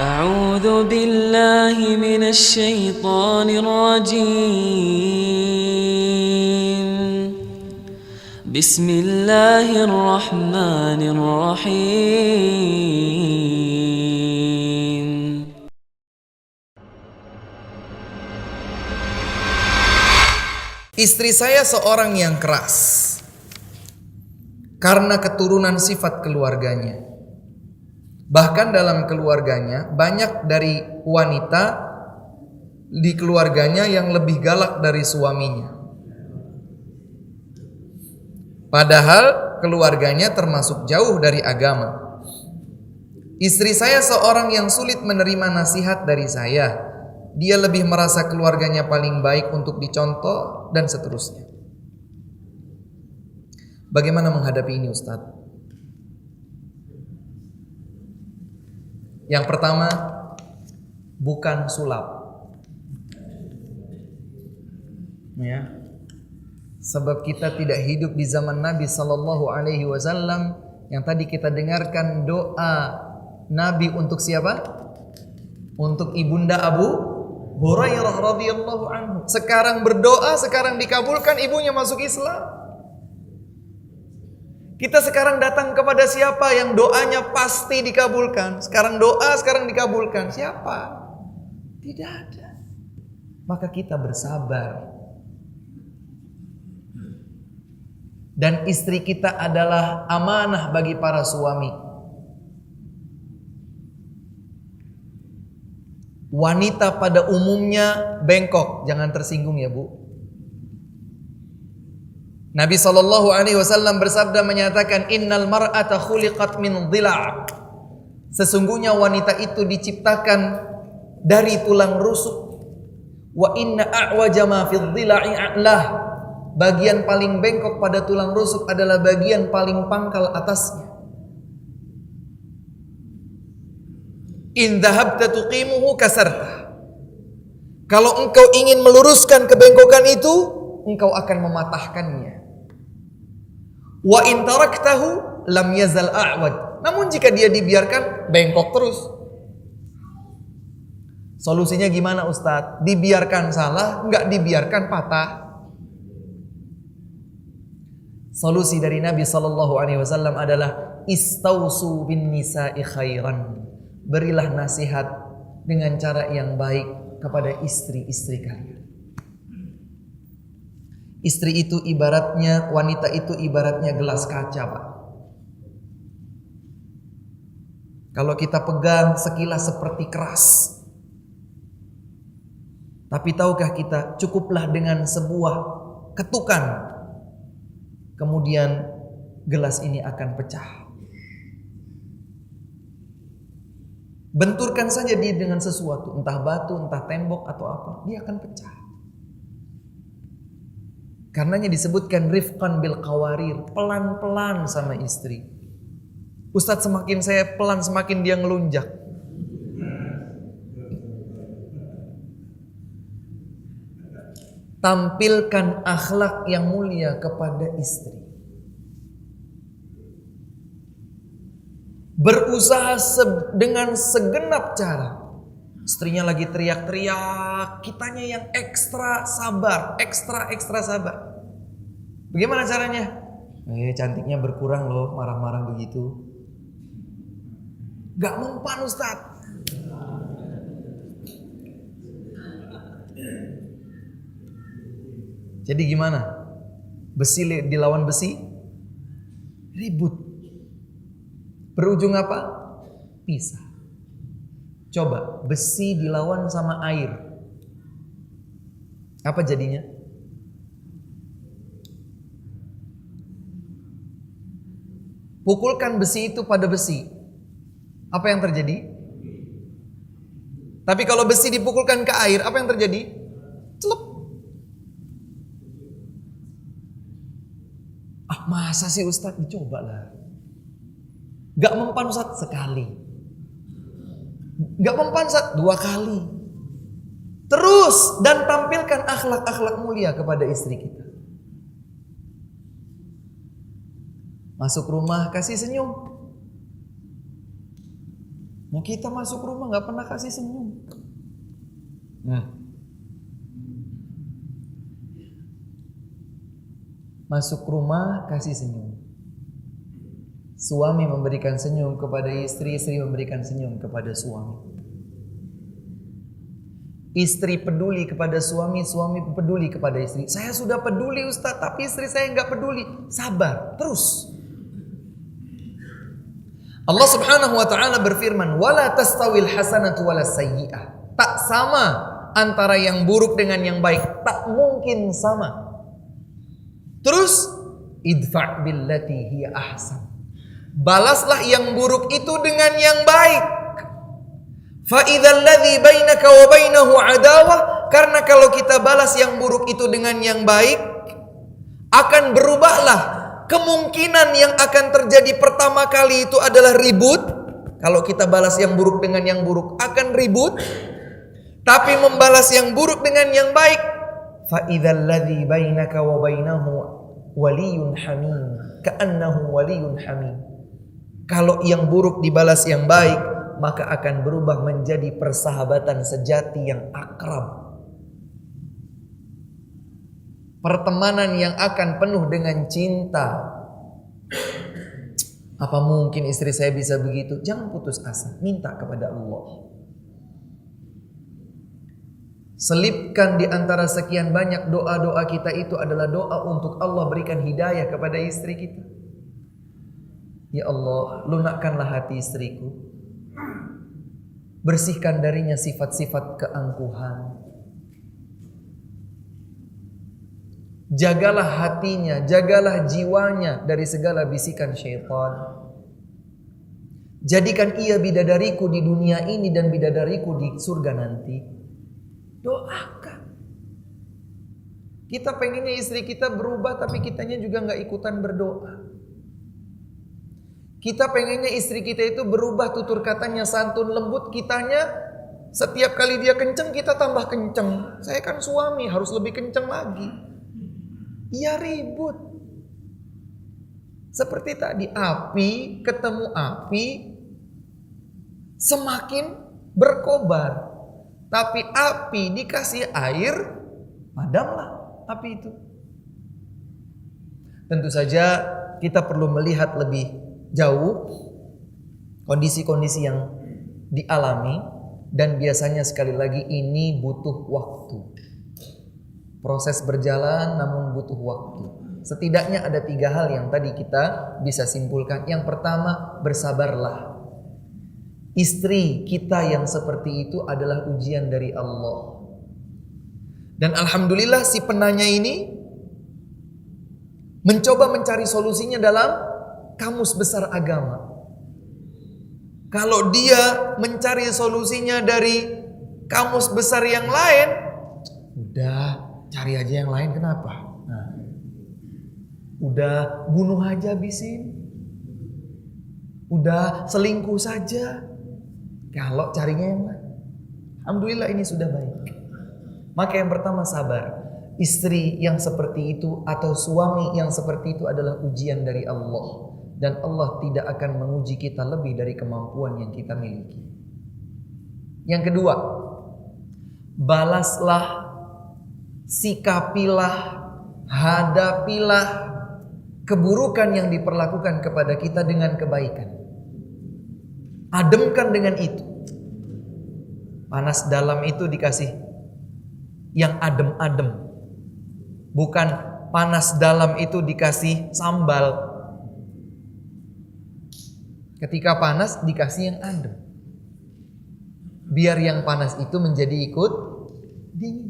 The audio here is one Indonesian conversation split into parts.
أعوذ بالله من الشيطان الرجيم بسم الله الرحمن الرحيم Istri saya seorang yang keras karena keturunan sifat keluarganya. Bahkan dalam keluarganya banyak dari wanita di keluarganya yang lebih galak dari suaminya. Padahal keluarganya termasuk jauh dari agama. Istri saya seorang yang sulit menerima nasihat dari saya. Dia lebih merasa keluarganya paling baik untuk dicontoh dan seterusnya. Bagaimana menghadapi ini, Ustadz? Yang pertama, bukan sulap. Ya. Sebab kita tidak hidup di zaman Nabi sallallahu alaihi wasallam yang tadi kita dengarkan doa Nabi untuk siapa? Untuk ibunda Abu Hurairah radhiyallahu anhu. Sekarang berdoa, sekarang dikabulkan, ibunya masuk Islam. Kita sekarang datang kepada siapa yang doanya pasti dikabulkan? Sekarang doa, sekarang dikabulkan. Siapa? Tidak ada. Maka kita bersabar. Dan istri kita adalah amanah bagi para suami. Wanita pada umumnya bengkok, jangan tersinggung ya Bu. Nabi SAW bersabda menyatakan, Innal mar'ata khuliqat min dhila'. Sesungguhnya wanita itu diciptakan dari tulang rusuk. Wa inna a'waja ma fil dhila'i a'lah. Bagian paling bengkok pada tulang rusuk adalah bagian paling pangkal atasnya. In dhahabta tuqimuhu kasarta. Kalau engkau ingin meluruskan kebengkokan itu, engkau akan mematahkannya. Wa in taraktahu lam yazal a'wad. Namun jika dia dibiarkan, bengkok terus. Solusinya gimana Ustadz? Dibiarkan salah, enggak dibiarkan patah. Solusi dari Nabi SAW adalah istausu bin nisa'i khairan. Berilah nasihat dengan cara yang baik kepada istri-istri kalian. Istri itu ibaratnya, wanita itu ibaratnya gelas kaca, Pak. Kalau kita pegang sekilas seperti keras. Tapi tahukah kita, cukuplah dengan sebuah ketukan, kemudian gelas ini akan pecah. Benturkan saja dia dengan sesuatu, entah batu, entah tembok atau apa, dia akan pecah. Karenanya disebutkan rifqan bil qawarir, pelan-pelan sama istri. Ustadz, semakin saya pelan semakin dia ngelunjak. Tampilkan akhlak yang mulia kepada istri. Berusaha dengan segenap cara. Istrinya lagi teriak-teriak, kitanya yang ekstra sabar, ekstra sabar. Bagaimana caranya? Cantiknya berkurang loh, marah-marah begitu. Gak mempan Ustadz. Jadi gimana? Besi dilawan besi? Ribut. Berujung apa? Pisah. Coba besi dilawan sama air. Apa jadinya? Pukulkan besi itu pada besi. Apa yang terjadi? Tapi kalau besi dipukulkan ke air, apa yang terjadi? Celup. Masa sih Ustadz? Dicoba lah. Gak mempan Ustadz? Sekali. Gak mempan Ustadz? 2 kali. Terus dan tampilkan akhlak-akhlak mulia kepada istri kita. Masuk rumah kasih senyum. Nah, kita masuk rumah nggak pernah kasih senyum. Masuk rumah kasih senyum. Suami memberikan senyum kepada istri, istri memberikan senyum kepada suami. Istri peduli kepada suami, suami peduli kepada istri. Saya sudah peduli Ustaz, tapi istri saya nggak peduli. Sabar, terus. Allah Subhanahu wa taala berfirman, "Wala tastawil hasanatu walas sayyi'ah." Tak sama antara yang buruk dengan yang baik, tak mungkin sama. Terus, idfa' billati hiya ahsan. Balaslah yang buruk itu dengan yang baik. Fa'idhal ladzi bainaka wa bainahu adawah, karena kalau kita balas yang buruk itu dengan yang baik, akan berubahlah. Kemungkinan yang akan terjadi pertama kali itu adalah ribut. Kalau kita balas yang buruk dengan yang buruk, akan ribut. Tapi membalas yang buruk dengan yang baik, fa'idhal ladzi bainaka wa bainahu waliyun hamim, ka'annahu waliyun hamim. Kalau yang buruk dibalas yang baik, maka akan berubah menjadi persahabatan sejati yang akrab. Pertemanan yang akan penuh dengan cinta. Apa mungkin istri saya bisa begitu? Jangan putus asa, minta kepada Allah. Selipkan di antara sekian banyak doa-doa kita itu adalah doa untuk Allah berikan hidayah kepada istri kita. Ya Allah, lunakkanlah hati istriku. Bersihkan darinya sifat-sifat keangkuhan. Jagalah hatinya, jagalah jiwanya dari segala bisikan syaitan. Jadikan ia bidadariku di dunia ini dan bidadariku di surga nanti. Doakan. Kita pengennya istri kita berubah, tapi kitanya juga gak ikutan berdoa. Kita pengennya istri kita itu berubah, tutur katanya santun lembut, kitanya setiap kali dia kenceng kita tambah kenceng. Saya kan suami, harus lebih kenceng lagi. Iya, ribut. Seperti tadi, api ketemu api semakin berkobar. Tapi api dikasih air, padamlah api itu. Tentu saja kita perlu melihat lebih jauh kondisi-kondisi yang dialami, dan biasanya sekali lagi ini butuh waktu. Proses berjalan namun butuh waktu. Setidaknya ada 3 hal yang tadi kita bisa simpulkan. Yang pertama, bersabarlah. Istri kita yang seperti itu adalah ujian dari Allah. Dan alhamdulillah si penanya ini mencoba mencari solusinya dalam kamus besar agama. Kalau dia mencari solusinya dari kamus besar yang lain, udah cari aja yang lain, kenapa? Nah, udah bunuh aja habisin. Udah selingkuh saja. Kalau carinya yang lain. Alhamdulillah ini sudah baik. Maka yang pertama, sabar. Istri yang seperti itu atau suami yang seperti itu adalah ujian dari Allah. Dan Allah tidak akan menguji kita lebih dari kemampuan yang kita miliki. Yang kedua, balaslah, sikapilah, hadapilah keburukan yang diperlakukan kepada kita dengan kebaikan. Ademkan dengan itu. Panas dalam itu dikasih yang adem-adem. Bukan panas dalam itu dikasih sambal. Ketika panas dikasih yang adem. Biar yang panas itu menjadi ikut dingin.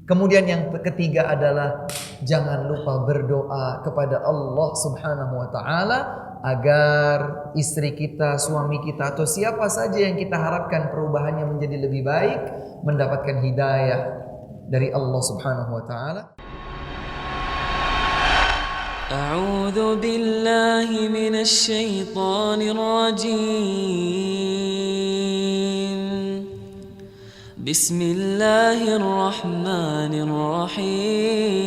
Kemudian yang ketiga adalah jangan lupa berdoa kepada Allah Subhanahu wa taala agar istri kita, suami kita atau siapa saja yang kita harapkan perubahannya menjadi lebih baik mendapatkan hidayah dari Allah Subhanahu wa taala. أعوذ بالله من الشيطان الرجيم بسم الله الرحمن الرحيم